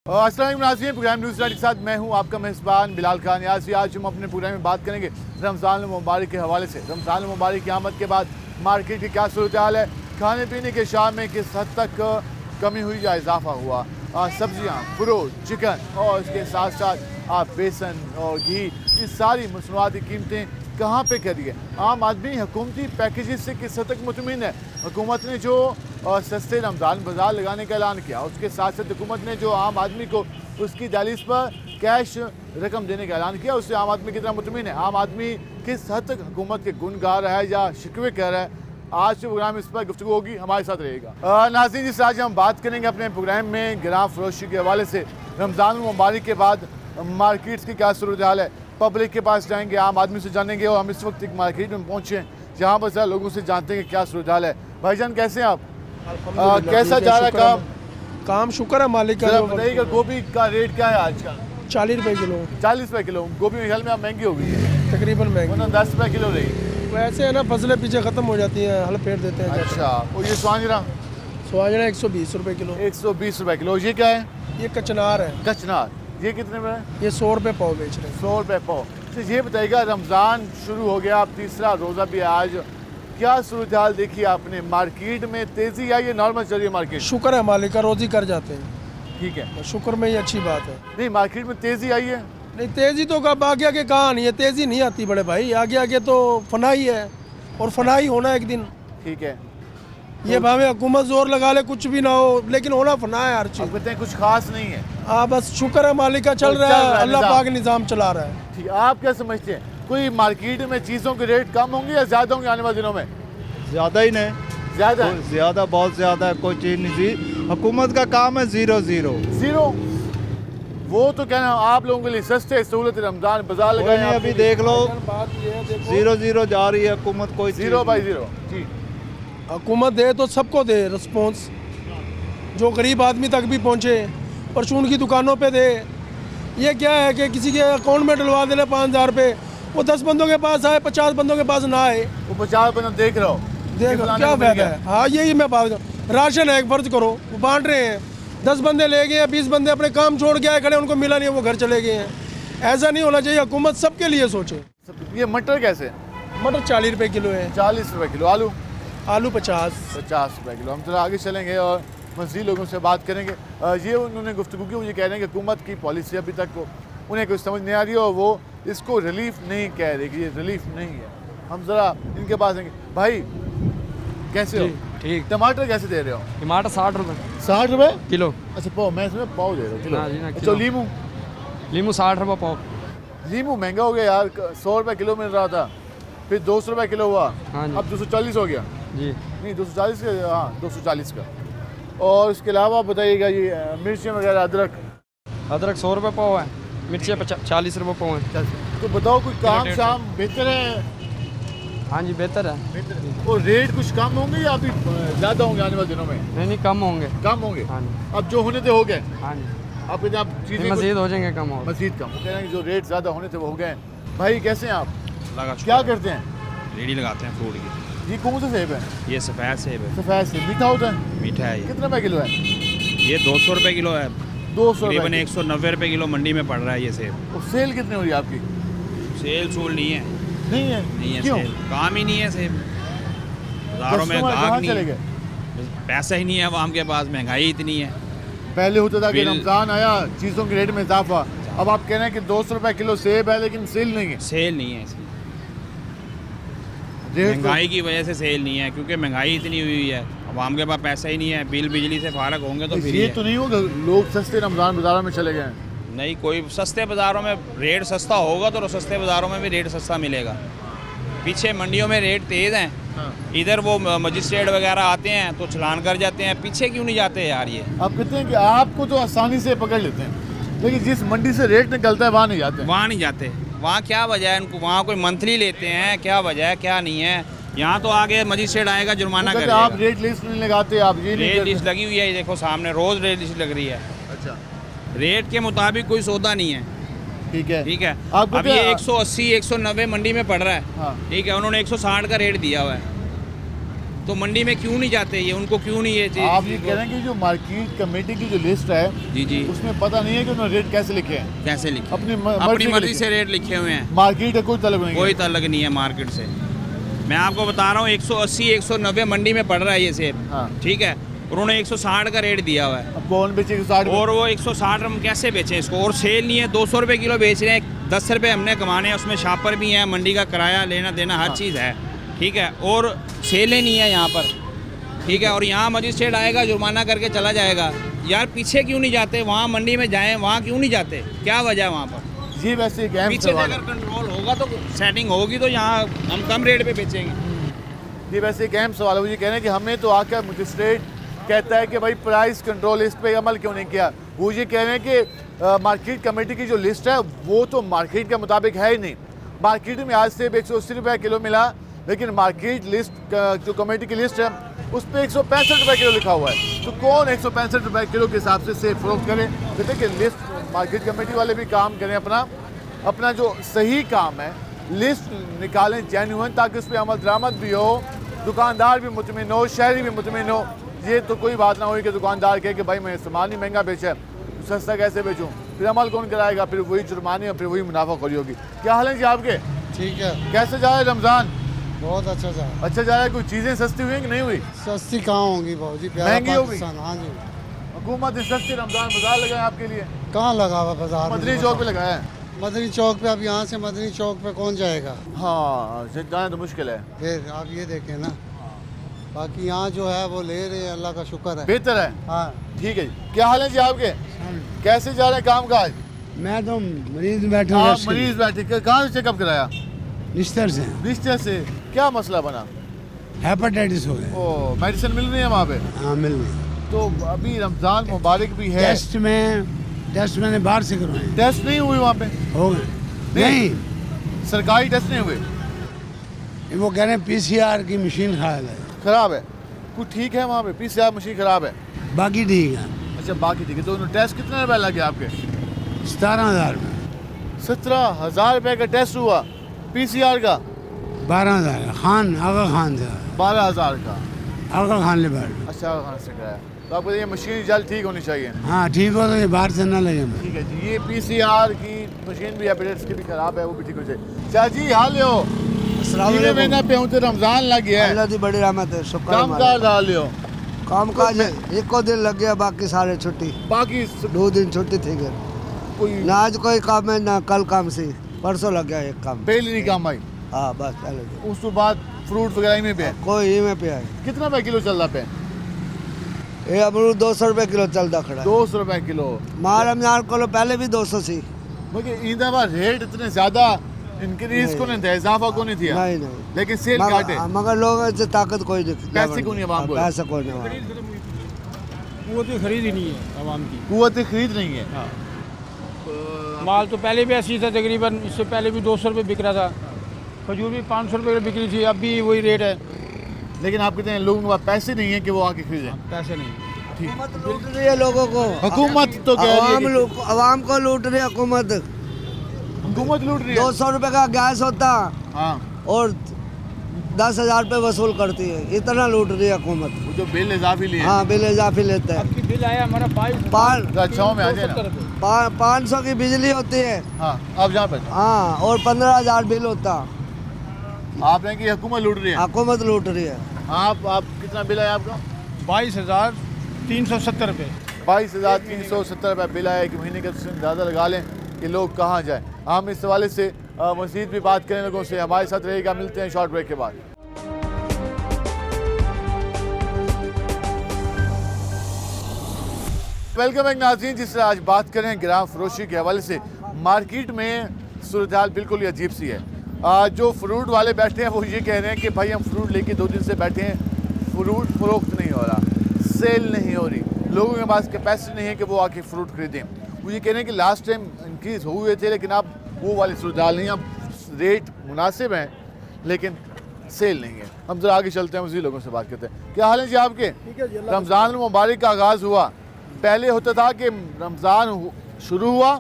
अस्सलाम वालेकुम नाज़रीन, प्रोग्राम न्यूज़ के साथ मैं हूं आपका मेज़बान बिलाल खान। आज हम अपने प्रोग्राम में बात करेंगे रमज़ान मुबारक के हवाले से। रमज़ान मुबारक की आमद के बाद मार्केट की क्या सूरत हाल है, खाने पीने के शाम में किस हद तक कमी हुई या इजाफा हुआ, सब्जियाँ, फ्रूट, चिकन और इसके साथ साथ बेसन और घी, ये सारी मसनूआत की कीमतें कहाँ पे करी है। आम आदमी हुकूमती पैकेजेस से किस हद तक मुतमिन है। हुकूमत ने जो सस्ते रमज़ान बाज़ार लगाने का ऐलान किया, उसके साथ साथ हुकूमत ने जो आम आदमी को उसकी दहलीज पर कैश रकम देने का ऐलान किया, उससे आम आदमी कितना मुतमिन है। आम आदमी किस हद तक हुकूमत के गुण गा रहा है या शिकवे कर रहा है, आज के प्रोग्राम इस पर गुफ्तगू होगी, हमारे साथ रहेगा। नाज़रीन, जिस आज हम बात करेंगे अपने प्रोग्राम में गिराम फरोशी के हवाले से रमज़ान मुबारक के बाद मार्केट्स की क्या सूरत हाल है, पब्लिक के पास जाएंगे, आम आदमी से जानेंगे। और हम इस वक्त एक मार्केट में पहुँचे हैं जहाँ पर सारे लोगों से जानते हैं कि क्या सूरत हाल है। भाईजान कैसे हैं आप, कैसा जा रहा है काम? शुक्र है मालिक का। बताइएगा गोभी का रेट क्या है आज का? 40 रुपए किलो। 40 रुपए किलो गोभी मेरे ख्याल में आप महंगी हो गई है, तकरीबन महंगी। 10 रुपए किलो रही। वैसे है ना, फसलें पीछे खत्म हो जाती हैं, हल फेर देते हैं। अच्छा, और ये स्वांजरा 120 रुपए किलो। 120 रुपए किलो। ये क्या है? ये कचनार है। कचनार, ये कितने में है? ये 100 रुपए पाव बेच रहे हैं। 100 रुपए पाव। तो ये बताइएगा, रमज़ान शुरू हो गया, अब तीसरा रोज़ा भी है आज, क्या सूरत हाल देखी आपने? मार्केट में तेज़ी आई है, नॉर्मल चल रही है मार्केट? शुक्र है मालिक का, रोजी कर जाते हैं। ठीक है, शुक्र में ही अच्छी बात है। नहीं मार्केट में तेज़ी आई है? नहीं, तेजी तो कब आगे आगे कहाँ नहीं है, तेजी नहीं आती बड़े भाई, आगे आगे तो फनाई है और फनाई होना एक दिन। ठीक है, ये भावे हुकूमत जोर लगा ले, कुछ भी ना हो, लेकिन होना फना है हर चीज। कहते हैं कुछ खास नहीं है। हाँ, बस शुक्र है मालिक का, चल रहा है, अल्लाह पाक निज़ाम चला रहा है। ठीक है, आप क्या समझते हैं, कोई मार्केट में चीज़ों के रेट कम होंगे या ज़्यादा होंगे आने वाले दिनों में? ज़्यादा ही नहीं, ज़्यादा ज़्यादा बहुत ज़्यादा है, कोई चीज़ नहीं। हुकूमत का काम है ज़ीरो। वो तो कहना आप लोगों के लिए सस्ते सहूलत रमज़ान बाजार लगाए, अभी देख लो, बात ये है, देखो, 0 जा रही है हुकूमत, कोई 0 बाई 0 जी। हुकूमत दे तो सबको दे रिस्पॉन्स, जो गरीब आदमी तक भी पहुँचे, परचून की दुकानों पे दे। ये क्या है कि किसी के अकाउंट में डलवा देना 5000 रुपये, वो 10 बंदों के पास आए, 50 बंदों के पास ना आए, वो 50 बंदा देख रहा हो, देख क्या फायदा है। हाँ, यही मैं बात कर, राशन है, एक फर्ज करो, वो बांट रहे हैं, 10 बंदे ले गए, 20 बंदे अपने काम छोड़ के आए खड़े, उनको मिला नहीं, वो घर चले गए हैं। ऐसा नहीं होना चाहिए, हुकूमत सबके लिए सोचे। ये मटर कैसे? मटर 40 रुपये किलो है। 40 रुपए किलो। आलू 50 रुपए किलो। हम थोड़ा आगे चलेंगे और मज़ीद लोगों से बात करेंगे। ये उन्होंने गुफ्तगू की, वो ये कह रहे हैं कि हुकूमत की पॉलिसी अभी तक उन्हें कुछ समझ नहीं आ रही है और वो इसको रिलीफ नहीं कह रही कि ये रिलीफ नहीं है। हम ज़रा इनके पास आएंगे। भाई कैसे हो? ठीक। टमाटर कैसे दे रहे हो? टमाटर 60 रुपये 60 रुपये किलो। अच्छा पाव, मैं इसमें पाव दे रहा हूँ किलो। हाँ जी, ना अच्छा, किलो। लीमू 60 रुपये पाव। लीमू महंगा हो गया यार, 100 रुपये किलो मिल रहा था, फिर 200 रुपये किलो हुआ, हाँ जी। अब 240 हो गया। जी नहीं 240 का, हाँ 240 का। और इसके अलावा बताइएगा ये मिर्चें वगैरह, अदरक 100 रुपये पाव है, मिर्चियाँ 40 रुपये पाव है। तो बताओ कोई काम शाम बेहतर है? हाँ जी, बेहतर है। बेहतर। और रेट कुछ कम होंगे या अभी ज़्यादा होंगे आने वाले दिनों में? नहीं कम होंगे। कम होंगे? हाँ जी। अब जो होने थे हो गए? हाँ जी, आप कहते हैं आप चीज़ें मज़ीद हो जाएंगे, कम होगा। मज़ीद कम, वो कह रहे हैं कि जो रेट ज़्यादा होने थे वो हो गए। भाई कैसे हैं आप, लगा क्या करते हैं? रेडी लगाते हैं फ्रूट की। ये कौन सा सेब है? ये सफ़ेद सेब है, सफ़ेद सेब मीठा होता है? मीठा है। कितने रुपये किलो है? ये 200 रुपये किलो है, 200 तकरीबन रुपये। 190 रुपये किलो मंडी में पड़ रहा है ये सेब। और सेल कितनी हो रही है आपकी? सेल सूल नहीं है, नहीं है? नहीं है क्यों? सेल, काम ही नहीं है सेब, बाज़ारों में कस्टमर गाहक कहाँ नहीं चले है, गए? पैसा ही नहीं है आवाम के पास, महंगाई इतनी है। पहले होता था कि बिल- रमज़ान आया चीज़ों के रेट में इजाफा, अब आप कह रहे हैं कि 200 रुपये किलो सेब है लेकिन सेल नहीं है। सेल नहीं है इसकी, रेट तो- महंगाई की वजह से सेल नहीं है, क्योंकि महंगाई इतनी हुई है, आवाम के पास पैसा ही नहीं है, बिल बिजली से फारग होंगे तो फिर ये ही तो नहीं होगा लोग सस्ते रमज़ान बाज़ारों में चले गए हैं? नहीं, कोई सस्ते बाज़ारों में रेट सस्ता होगा तो सस्ते बाज़ारों में भी रेट सस्ता मिलेगा। पीछे मंडियों में रेट तेज़ हैं, इधर वो मजिस्ट्रेट वगैरह आते हैं तो चलान कर जाते हैं, पीछे क्यों नहीं जाते यार ये? आप कहते हैं कि आपको तो आसानी से पकड़ लेते हैं, लेकिन जिस मंडी से रेट निकलता है वहाँ नहीं जाते। वहाँ नहीं जाते, वहाँ क्या वजह है उनको, वहाँ कोई मंथली लेते हैं, क्या वजह है क्या नहीं है? यहाँ तो आगे मजिस्ट्रेट आएगा, जुर्माना तो कहते करेगा। हैं आप रेट लिस्ट नहीं लगाते, आप ये नहीं रेट करते। लिस्ट लगी हुई है, ये देखो सामने रोज़ रेट लिस्ट लग रही है, अच्छा रेट के मुताबिक कोई सौदा नहीं है। ठीक है। ठीक है, आपको अब ये क्या- 180 190 मंडी में पड़ रहा है, हाँ। ठीक है, उन्होंने 160 का रेट दिया हुआ है, तो मंडी में क्यों नहीं जाते ये, उनको क्यों नहीं ये चीज़? आप ये कह रहे हैं कि जो मार्केट कमेटी की जो लिस्ट है जी जी, उसमें पता नहीं है कि उन्होंने रेट कैसे लिखे हैं। कैसे लिखे? अपनी अपनी मर्जी लिखे। से रेट लिखे हुए हैं, मार्केट का कोई तलब नहीं कोई है। ताल्लुक नहीं है मार्केट से। मैं आपको बता रहा हूँ 180 190 मंडी में पड़ रहा है ये सेब, हाँ। ठीक है, उन्होंने 160 का रेट दिया हुआ है अब कौन बेचेगी 60 और वो 160 हम कैसे बेचें इसको? और सेल नहीं है, 200 रुपये किलो बेच रहे हैं, 10 रुपये हमने कमाने हैं, उसमें शापर भी है, मंडी का किराया लेना देना हर चीज़ है, ठीक है, और सेलें नहीं है यहाँ पर, ठीक है, और यहाँ मजिस्ट्रेट आएगा जुर्माना करके चला जाएगा। यार पीछे क्यों नहीं जाते, वहाँ मंडी में जाएं, वहाँ क्यों नहीं जाते, क्या वजह है वहाँ पर? ये वैसे एक अहम पीछे से सवाल अगर है। कंट्रोल होगा तो सेटिंग होगी तो यहाँ हम कम रेट पे बेचेंगे। ये वैसे एक अहम सवाल है। वो ये कह रहे हैं कि हमें तो आकर मजिस्ट्रेट कहता है कि भाई प्राइस कंट्रोल इस पे अमल क्यों नहीं किया। वो ये कह रहे हैं कि मार्केट कमेटी की जो लिस्ट है वो तो मार्केट के मुताबिक है ही नहीं। मार्केट में आज से 180 रुपये किलो मिला, लेकिन मार्केट लिस्ट जो कमेटी की लिस्ट है उस पर 165 रुपये किलो लिखा हुआ है। तो कौन 165 रुपये किलो के हिसाब से सेब फरोख्त करे? कहते हैं कि लिस्ट मार्केट कमेटी वाले भी काम करें, अपना जो सही काम है लिस्ट निकालें जेन्युइन, ताकि उस पर अमल दरामद भी हो, दुकानदार भी मुतमिन हो, शहरी भी मुतमिन हो। ये तो कोई बात ना हुई कि दुकानदार कहे कि भाई मैं सामान ही महंगा बेचा है, सस्ता कैसे बेचूं? फिर अमल कौन कराएगा? फिर वही जुर्माने और फिर वही मुनाफाखोरी होगी। क्या हाल है जी आपके? ठीक है, कैसे जा रहा है रमज़ान? बहुत अच्छा जा रहा है। अच्छा जा रहा है। कोई चीज़ें सस्ती हुई कि नहीं हुई? सस्ती कहाँ होंगी भाजी, प्यारा महंगी होगी? पाकिस्तान। हाँ जी, हुकूमत ने सस्ती रमज़ान बाजार लगाए आपके लिए, कहाँ लगा हुआ बाजार में? मदनी चौक पे लगाया है। मदनी चौक पे, अब यहाँ से मदनी चौक पे कौन जाएगा? हाँ, जाना तो मुश्किल है। फिर आप ये देखें ना, बाकी यहाँ जो है वो ले रहे हैं, अल्लाह का शुक्र है। बेहतर है, हाँ, ठीक है जी। क्या हाल है जी आपके? कैसे जा रहे हैं काम काज? मैं तो मरीज बैठा आप मरीज बैठे, कहाँ से चेकअप कराया? निश्तर से रिश्ते से। क्या मसला बना? हेपेटाइटिस हो गए। ओ, मेडिसिन मिल रही है वहाँ पे? हाँ, मिल गई। तो अभी रमज़ान मुबारक भी है, टेस्ट मैंने बाहर से करवाए, टेस्ट नहीं हुए वहाँ पे? हो गए। नहीं। नहीं, सरकारी टेस्ट नहीं हुए? वो कह रहे हैं PCR की मशीन खराब है, खराब है? कुछ ठीक है वहाँ पे? PCR मशीन खराब है? बाकी ठीक है। अच्छा बाकी ठीक है। तो टेस्ट कितने रुपए लगे आपके? 17,000 में, 17,000 रुपये का टेस्ट हुआ PCR का? 12,000 खान आगा खान से, 12,000 का? आगा खान ले बैठ। अच्छा कहाँ से कराया? तो आपको ये मशीन जल्द ठीक होनी चाहिए। हाँ ठीक हो तो ये बाहर से ना लगे। ठीक है जी। ये PCR की मशीन भी एपिडेट्स की भी खराब है, वो भी ठीक हो जाए। चाची हाल हो? तीन महीना पे हूँ तो रमजान लग गया है, अल्लाह दी बड़ी रहमत है, शुक्र है काम हमारा। कार डाल लियो? काम काज एको दिन लग गया, बाकी सारे छुट्टी, बाकी 2 दिन छुट्टी थी घर। कोई ना आज कोई काम है ना कल काम से, परसों लग गया एक काम। पहले नहीं काम आई, हाँ बस पहले दिन। उस तो बाद फ्रूट वगैरह में पे कोई ही में पे आए। कितना रुपए किलो चल रहा पे? ये अमरूद 200 रुपये किलो चलता खड़ा है। 200 रुपए किलो। मार रमजान को पहले भी 200 सी। मगर ईंदा बार रेट इतने ज्यादा इंक्रीज को नहीं था, इजाफा को नहीं था, नहीं नहीं, लेकिन सेल काटे। मगर लोगों से ताकत कोई नहीं, पैसे को नहीं अवाम को, पैसा कोई नहीं। कुव्वत खरीद ही नहीं है आवाम की। कुव्वत खरीद नहीं है। माल तो पहले भी ऐसी था, तकरीबन इससे पहले भी 200 रुपये बिक रहा था। खजूर भी 500 रुपये बिक रही थी, अब भी वही रेट है। लेकिन आप कहते हैं लोगों के पास पैसे नहीं है कि वो आके खरीदें। पैसे नहीं। हुकूमत लूट रही है लोगों को। हुकूमत तो कह रही है कि अवाम को लूट रही है हुकूमत। हुकूमत लूट रही है। 200 रुपये का गैस होता हाँ, और 10,000 रुपये वसूल करती है, इतना लूट रही है हुकूमत। वो जो बिल इजाफी लिए। हाँ बिल इजाफी लेता है। आपकी बिल आया हमारा 22 अच्छा में आ जाए ना। 500 की बिजली होती है। हाँ, आप जहाँ पे हाँ, और 15,000 बिल होता। आप हैं कि हुकूमत लूट रही है? हुकूमत लूट रही है। आप कितना बिल आया आपका? 22,370 रुपये। 22,370 रुपये बिल आया। एक महीने का अंदाज़ा लगा लें कि लोग कहाँ जाएं। हम इस हवाले से मज़ीद भी बात करें लोगों से। हमारे साथ रहेगा, मिलते हैं शॉर्ट ब्रेक के बाद। वेलकम एक नाज़रीन, जिससे आज बात करें ग्राम फरोशी के हवाले से। मार्केट में सूरत हाल बिल्कुल ही अजीब सी है। जो फ्रूट वाले बैठे हैं वो ये कह रहे हैं कि भाई हम फ्रूट लेके 2 दिन से बैठे हैं, फ्रूट फरोख्त नहीं हो रहा, सेल नहीं हो रही, लोगों के पास कैपेसिटी नहीं है कि वो आके फ्रूट खरीदें। वो ये कह रहे हैं कि लास्ट टाइम इंक्रीज़ हुए थे, लेकिन अब वो वाली सूरत हाल नहीं, अब रेट मुनासिब हैं लेकिन सेल नहीं है। हम जरा आगे चलते हैं, उसी लोगों से बात करते हैं। क्या हाल है जी आपके? रमज़ान मुबारक का आगाज़ हुआ, पहले होता था कि रमज़ान शुरू हुआ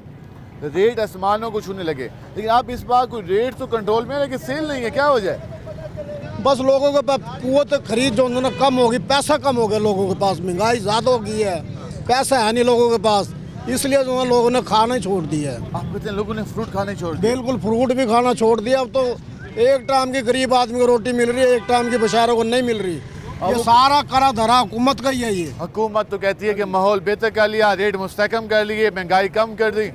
रेट आसमानों को छूने लगे, लेकिन आप इस बार कोई रेट तो कंट्रोल में है लेकिन सेल नहीं है, क्या वजह है? बस लोगों के पास कुव्वत खरीद जो उन्होंने कम होगी, पैसा कम हो गया लोगों के पास, महंगाई ज़्यादा हो गई है, पैसा है नहीं लोगों के पास, इसलिए जो है लोगों ने खाना ही छोड़ दिया है। आप कहते हैं लोगों ने फ्रूट खाने छोड़ दिया? बिल्कुल, फ्रूट भी खाना छोड़ दिया। अब तो एक टाइम की गरीब आदमी को रोटी मिल रही है, एक टाइम की बेचारों को नहीं मिल रही। ये सारा करा धरा हुकूमत का ही है। ये हुकूमत तो कहती है कि माहौल बेहतर कर लिया, रेट मुस्तहकम कर लिए, महंगाई कम कर दी।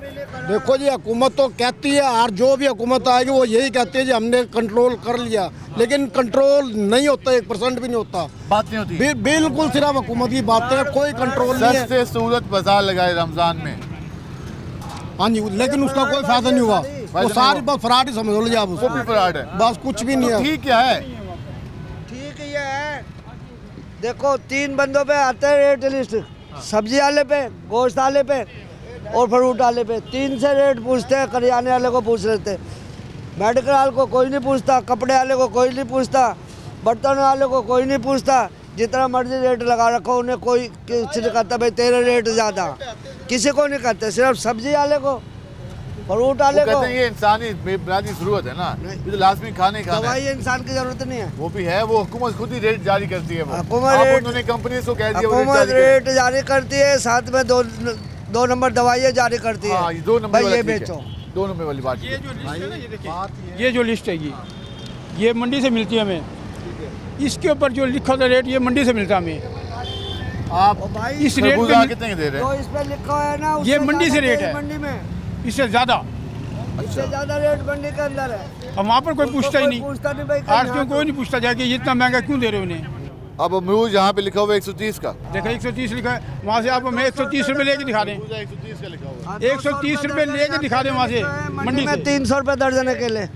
देखो जी, हुकूमत तो कहती है, और जो भी हुकूमत आएगी वो यही कहती है जी हमने कंट्रोल कर लिया, लेकिन कंट्रोल नहीं होता, 1% भी नहीं होता। बात नहीं होती। बिल्कुल सिर्फ हुकूमत की बातें हैं, कोई कंट्रोल नहीं है। सस्ते सूरत बाजार लगाए रमजान में। हाँ जी, लेकिन उसका कोई फायदा नहीं हुआ। वो सारी बस फ्रॉड ही समझ लीजिए आप उसको। वो भी फ्रॉड है, बस कुछ भी नहीं है। ठीक क्या है? ठीक ही है। देखो 3 बंदों पे आते हैं रेट लिस्ट, सब्जी वाले पे, गोश्त वाले पे और फ्रूट वाले पे। 3 से रेट पूछते हैं, करियाने वाले को पूछ लेते, मेडिकल वाले को कोई नहीं पूछता, कपड़े वाले को कोई नहीं पूछता, बर्तन वाले को कोई नहीं पूछता। जितना मर्जी रेट लगा रखो, उन्हें कोई किसी ने कहता भाई तेरा रेट ज़्यादा, किसी को नहीं कहते, सिर्फ सब्जी वाले को, फ्रूट वाले को। कहते हैं ये इंसानी बुनियादी जरूरत है ना, ये तो लाजमी खाने खाना दवाई इंसान की जरूरत नहीं है। वो भी है, वो हुकूमत खुद ही रेट जारी करती है। उन्होंने कंपनी को कह दिया हुकूमत रेट जारी करती है, साथ में 2 नंबर दवाइयाँ जारी करती है। 2 नंबर भाई ये बेचो, 2 नंबर वाली बात। ये जो लिस्ट है ना, ये देखिए, ये जो लिस्ट है ये मंडी से मिलती है हमें। इसके ऊपर जो लिखा होता रेट, ये मंडी से मिलता है हमें। आप इस रेट पे कितने के दे रहे जो हैं? इस पे लिखा है ना, ये मंडी से रेट है, मंडी में इससे ज़्यादा, इससे ज़्यादा रेट मंडी के अंदर है। अब वहाँ पर कोई पूछता ही नहीं, पूछता नहीं भाई, आड़तियों कोई नहीं पूछता जाके ये इतना महंगा क्यों दे रहे हो उन्हें। अब अमरूद यहाँ पे लिखा हुआ है 130 का। देखो 130 लिखा है, वहाँ से आप हमें 130 रुपये लेके दिखा दें, 130 का लिखा हुआ 130 रुपये लेके दिखा दें वहाँ से मंडी में। से 300 रुपये दर्जन है केले,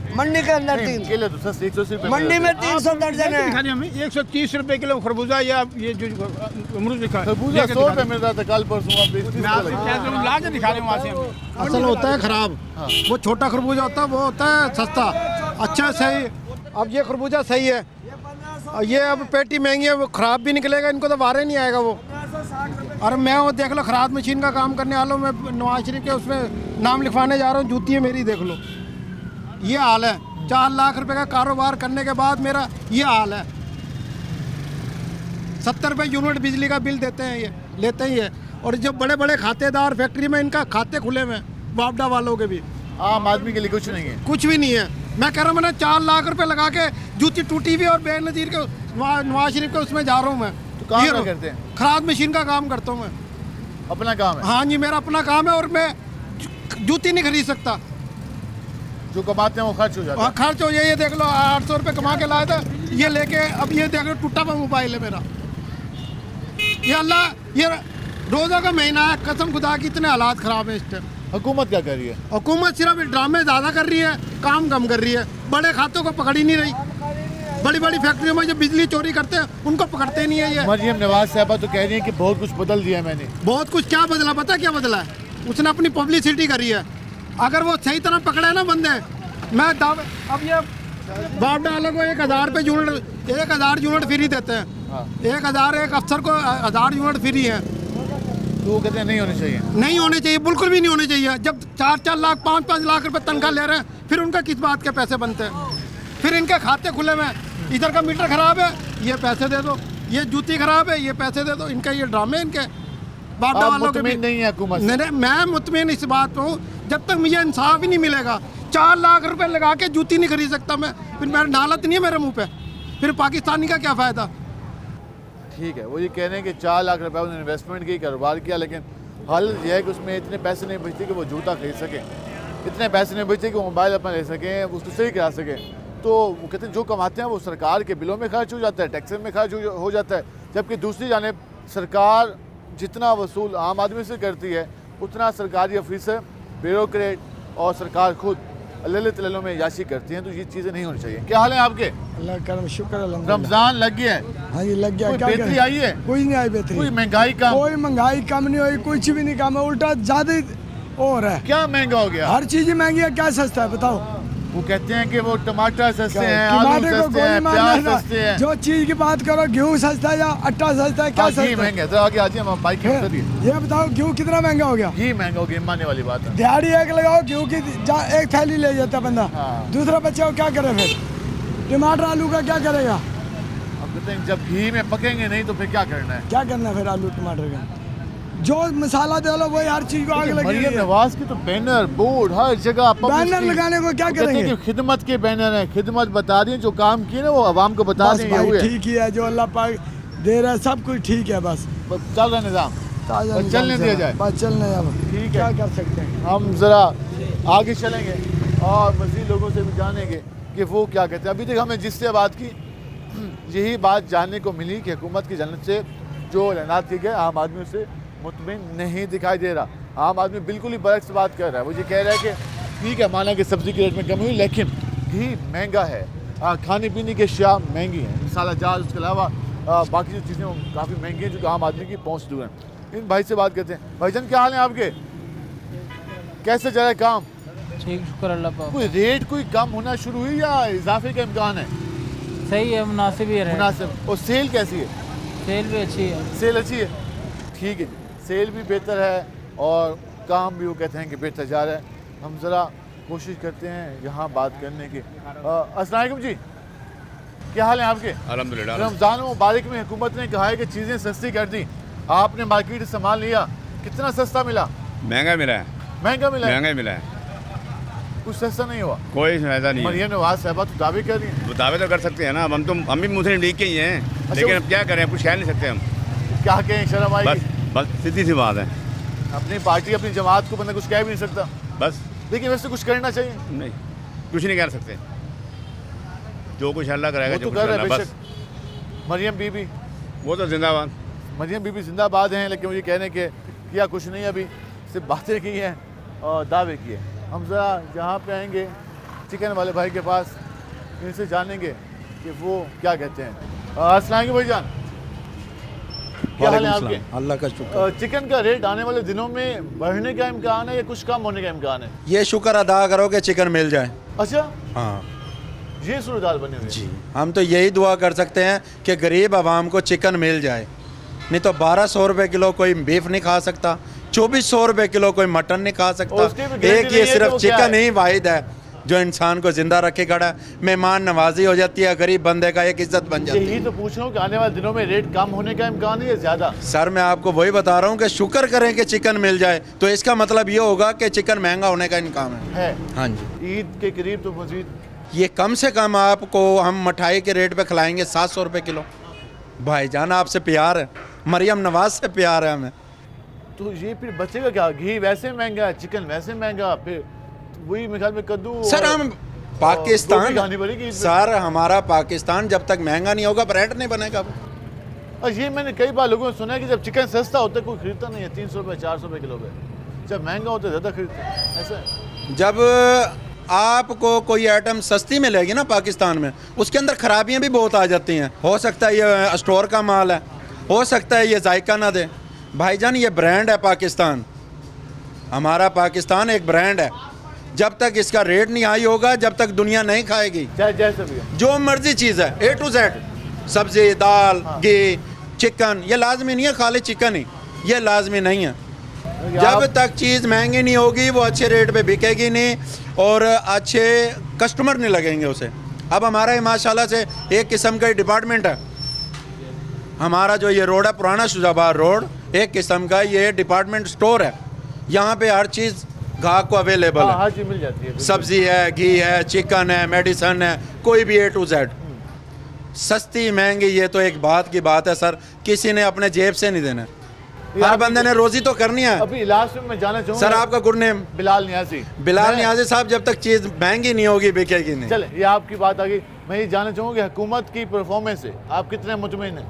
मंडी के अंदर है। 3 केले तो सस्ते 180 रुपए मंडी में 300 दर्जन है। दिखा दें हमें 130 रुपये किलो खरबूजा या ये जो अमरूद लिखा है, खरबूजा 100 रुपए मिल रहा था कल परसों, अब 130 मैं आपसे कहता हूँ ला के दिखा दें वहाँ से हमें। असल होता है खराब, वो छोटा खरबूजा होता है, वो होता है सस्ता, अच्छा सही। अब ये खरबूजा सही है, और ये अब पेटी महंगी है, वो ख़राब भी निकलेगा, इनको तो वारे नहीं आएगा वो। अरे मैं वो देख लो, खराद मशीन का काम करने वाला हूँ मैं, नवाज शरीफ के उसमें नाम लिखवाने जा रहा हूँ, जूती है मेरी, देख लो ये हाल है। 4 लाख रुपए का कारोबार करने के बाद मेरा ये हाल है। 70 रुपये यूनिट बिजली का बिल देते हैं, ये लेते ही है। और जो बड़े बड़े खातेदार फैक्ट्री में, इनका खाते खुले हुए हैं, बापडा वालों के भी। आम आदमी के लिए कुछ नहीं है, कुछ भी नहीं है। मैं कह रहा हूँ, मैंने 4 लाख रुपए लगा के जूती टूटी हुई और बेनज़ीर के नवाज शरीफ के उसमें जा रहा हूँ मैं। तो काम क्या करते हैं? खराद मशीन का काम करता हूँ मैं। अपना काम है? हाँ जी, मेरा अपना काम है, और मैं जूती नहीं खरीद सकता। जो कमाते हैं वो खर्च हो जाता है। खर्च हो जाए। ये देख लो 800 रुपये कमा के लाया था, ये लेके अब ये देख लो टूटा हुआ मोबाइल है मेरा। ये अल्लाह, ये रोज़ा का महीना है, कसम खुदा की इतने हालात ख़राब है इस टाइम। हुकूमत क्या कर रही है? हुकूमत सिर्फ ड्रामे ज़्यादा कर रही है, काम कम कर रही है। बड़े खातों को पकड़ ही नहीं रही। बड़ी बड़ी फैक्ट्रियों में जो बिजली चोरी करते हैं उनको पकड़ते नहीं है ये। मरियम नवाज साहबा तो कह रही है कि बहुत कुछ बदल दिया है मैंने। बहुत कुछ क्या बदला, पता क्या बदला है? उसने अपनी पब्लिसिटी करी है। अगर वो सही तरह पकड़े ना बंदे, मैं अब ये बाप डालों को 1000 रुपये यूनिट, 1000 यूनिट फ्री देते हैं। 1000 एक अफसर को 1000 यूनिट फ्री है। तो वो कहते हैं नहीं होने चाहिए। नहीं होने चाहिए, बिल्कुल भी नहीं होने चाहिए। जब 4-4 लाख 5-5 लाख रुपए तनख्वाह ले रहे हैं, फिर उनका किस बात के पैसे बनते हैं? फिर इनके खाते खुले हुए हैं, इधर का मीटर खराब है, ये पैसे दे दो, ये जूती खराब है, ये पैसे दे दो। इनका ये ड्रामे इनके बापडा वालों के भी नहीं है हुकूमत। नहीं, मैं मुतमिन इस बात पर हूँ, जब तक मुझे इंसाफ ही नहीं मिलेगा। 4 लाख रुपए लगा के जूती नहीं खरीद सकता मैं, फिर मेरा नालत नहीं है मेरे मुंह पे, फिर पाकिस्तानी का क्या फ़ायदा? ठीक है, वो ये कह रहे हैं कि 4 लाख रुपए उन्होंने इन्वेस्टमेंट की, कारोबार किया, लेकिन हालत यह है कि उसमें इतने पैसे नहीं बचते कि वो जूता खरीद सकें, इतने पैसे नहीं बचते कि वो मोबाइल अपना ले सकें, उसको सही करा सकें। तो वो कहते हैं जो कमाते हैं वो सरकार के बिलों में खर्च हो जाता है, टैक्स में खर्च हो जाता है, जबकि दूसरी जानिब सरकार जितना वसूल आम आदमी से करती है उतना सरकारी ऑफिसर, ब्यूरोक्रेट और सरकार खुद अल्लाह तल्लों में याशी करती हैं। तो ये चीज़ें नहीं होनी चाहिए। क्या हाल है आपके? अल्लाह करम शुक्र अल्हम्दुलिल्लाह। रमज़ान लग गया है? हाँ जी लग गया। कोई क्या बेहतरी करें? आई है? कोई नहीं आई बेहतरी। कोई महंगाई कम? कोई महंगाई कम नहीं हुई, कुछ भी नहीं कम है, उल्टा ज़्यादा हो रहा है। क्या महंगा हो गया? हर चीज़ महंगी है, क्या सस्ता है बताओ? वो कहते हैं कि वो टमाटर सस्ते हैं, आलू टमाटर को सस्ते गोली हैं, मारना प्याज है। सस्ते हैं। जो चीज़ की बात करो, गेहूँ सस्ता है या आटा सस्ता है, क्या हाँ, सस्ता घी है? महंगा है। तो आगे आज हम बाइक की मकसद ही ये बताओ गेहूँ कितना महंगा हो गया? घी महंगा हो गया, मानने वाली बात है। दिहाड़ी एक लगाओ, गेहूँ की एक थैली ले जाता बंदा, हाँ। दूसरा बच्चा को क्या करे फिर? टमाटर आलू का क्या करेगा? अब कहते हैं जब घी में पकेंगे नहीं तो फिर क्या करना है? क्या करना है फिर आलू टमाटर का? जो मसाला डालो वही हर चीज को आग लगी मरियम है। नवाज की तो बैनर बोर्ड हर जगह बैनर लगाने को क्या करेंगे? खिदमत के बैनर हैं, खिदमत बता दें, जो काम किए ना वो आवाम को बता बस दें। भाई हुए ठीक ही है, जो अल्लाह पाक दे रहा है सब कुछ ठीक है, बस चल रहा निज़ाम, बस चलने दिया जाए। बस चलने अब ठीक है, क्या कर सकते हैं। हम ज़रा आगे चलेंगे और मज़ीद लोगों से भी जानेंगे कि वो क्या कहते हैं। अभी तक हमें जिससे बात की यही बात जानने को मिली कि हुकूमत की जानिब से जो ऐलानात किए गए आम आदमी उससे मुतमिन नहीं दिखाई दे रहा। आम आदमी बिल्कुल ही बरक्स बात कर रहा है। वो ये कह रहा है कि ठीक है, माना कि सब्ज़ी के रेट में कमी हुई लेकिन घी महंगा है, खाने पीने की अशिया महंगी हैं, मसाला जार, उसके अलावा बाकी जो चीज़ें काफ़ी महंगी हैं जो आम आदमी की पहुँच दूर हैं। इन भाई से बात करते हैं। भाईजान क्या हाल है आपके, कैसे जा रहा है काम? ठीक, शुक्र अल्लाह पाक। कोई रेट कोई कम होना शुरू हुई या इजाफे का इम्कान है? सही है, मुनासिब ही है। मुनासिब। और सेल कैसी है? सेल भी अच्छी है। सेल अच्छी है, ठीक है, सेल भी बेहतर है और काम भी वो कहते हैं कि बेहतर जा रहा है। हम ज़रा कोशिश करते हैं यहाँ बात करने की। अस्सलाम वालेकुम जी, क्या हाल है आपके? अल्हम्दुलिल्लाह। रमज़ान मुबारक में हुकूमत ने कहा है कि चीज़ें सस्ती कर दी, आपने मार्केट से सामान लिया, कितना सस्ता मिला? महंगा मिला है। महंगा मिला है? महंगा मिला है, कुछ सस्ता नहीं हुआ? कोई फायदा नहीं है। मरियम नवाज साहबा तो दावे कर रही हैं। वो दावे तो कर सकते हैं ना, हम भी मुस्लिम लीग के ही हैं, लेकिन अब क्या करें, कुछ कह नहीं सकते हम। क्या कहें, शर्म आएगी? बस सीधी सी बात है। अपनी पार्टी अपनी जमात को बंदा कुछ कह भी नहीं सकता, बस। लेकिन वैसे कुछ करना चाहिए। नहीं, कुछ नहीं कर सकते, जो कुछ अल्लाह कराएगा, वो जो तो कुछ कर रहा करना, है बस। बेशक। मरियम बीबी, वो तो जिंदाबाद। मरियम बीबी जिंदाबाद हैं, लेकिन मुझे कहने के किया कुछ नहीं, अभी सिर्फ बातें की हैं और दावे किए। हम ज़रा यहाँ पे आएंगे चिकन वाले भाई के पास, इनसे जानेंगे कि वो क्या कहते हैं। अस्सलाम वालेकुम भाईजान, क्या हाल है आपके? अल्लाह का शुक्र। चिकन का रेट आने वाले दिनों में बढ़ने का इम्कान है या कुछ कम होने का इम्कान है? ये शुक्र अदा करो कि चिकन मिल जाए। अच्छा, हाँ ये सूरत बनी हुई जी, हम तो यही दुआ कर सकते हैं कि गरीब आवाम को चिकन मिल जाए। नहीं तो 1200 रुपये किलो कोई बीफ नहीं खा सकता, 2400 रुपये किलो कोई मटन नहीं खा सकता। एक ये सिर्फ चिकन ही वाहिद है जो इंसान को जिंदा रखे खड़ा है। मेहमान नवाजी हो जाती है, गरीब बंदे का एक इज्जत बन जाती है। यही तो पूछ रहा हूँ कि आने वाले दिनों में रेट कम होने का इम्कान है या ज़्यादा? सर मैं आपको वही बता रहा हूँ कि शुक्र करें कि चिकन मिल जाए, तो इसका मतलब ये होगा कि चिकन महंगा होने का इम्कान है। हाँ जी, ईद के करीब तो मजीद ये कम से कम आपको हम मिठाई के रेट पे खिलाएंगे 700 रुपये किलो। भाईजान आपसे प्यार है, मरियम नवाज से प्यार है हमें। तो ये फिर बचेगा क्या? घी वैसे महंगा, चिकन वैसे महंगा, फिर वही मेरे ख्याल में कद्दू। सर हम पाकिस्तान, खानी पड़ेगी सर हमारा पाकिस्तान जब तक महंगा नहीं होगा ब्रेड नहीं बनेगा। और ये मैंने कई बार लोगों ने सुना है कि जब चिकन सस्ता होता है कोई खरीदता नहीं है, 300 रुपये 400 रुपये किलो पे, जब महंगा होता है ज़्यादा खरीदते हैं, ऐसा है? जब आपको कोई आइटम सस्ती मिलेगी ना पाकिस्तान में, उसके अंदर खराबियां भी बहुत आ जाती हैं। हो सकता है ये स्टोर का माल है, हो सकता है ये जायका ना दे। भाईजान ये ब्रांड है पाकिस्तान, हमारा पाकिस्तान एक ब्रांड है। जब तक इसका रेट नहीं हाई होगा, जब तक दुनिया नहीं खाएगी। जैसे भी जो मर्जी चीज़ है A to Z, सब्जी, दाल, घी, चिकन, ये लाजमी नहीं है खाली चिकन ही, ये लाजमी नहीं है। जब तक चीज़ महंगी नहीं होगी वो अच्छे रेट पे बिकेगी नहीं और अच्छे कस्टमर नहीं लगेंगे उसे। अब हमारा ये माशाल्लाह से एक किस्म का डिपार्टमेंट है, हमारा जो ये रोड है पुराना शुजाबाद रोड, एक किस्म का ये डिपार्टमेंट स्टोर है। यहाँ पे हर चीज़ ग्राहक को अवेलेबल है, हर चीज़ मिल जाती है। सब्जी है, घी है, चिकन है, मेडिसन है, कोई भी A to Z। सस्ती महंगी ये तो एक बात की बात है सर, किसी ने अपने जेब से नहीं देना, हर बंदे ने रोजी तो करनी है। अभी लास्ट में मैं जाना चाहूँगा सर आपका गुड नेम? बिलाल नियाजी। बिलाल नियाजी साहब, जब तक चीज़ महंगी नहीं होगी बिकेगी नहीं। चले, ये आपकी बात आ गई। मैं ये जानना चाहूँगा हुकूमत की परफॉर्मेंस से आप कितने मुतमिन हैं?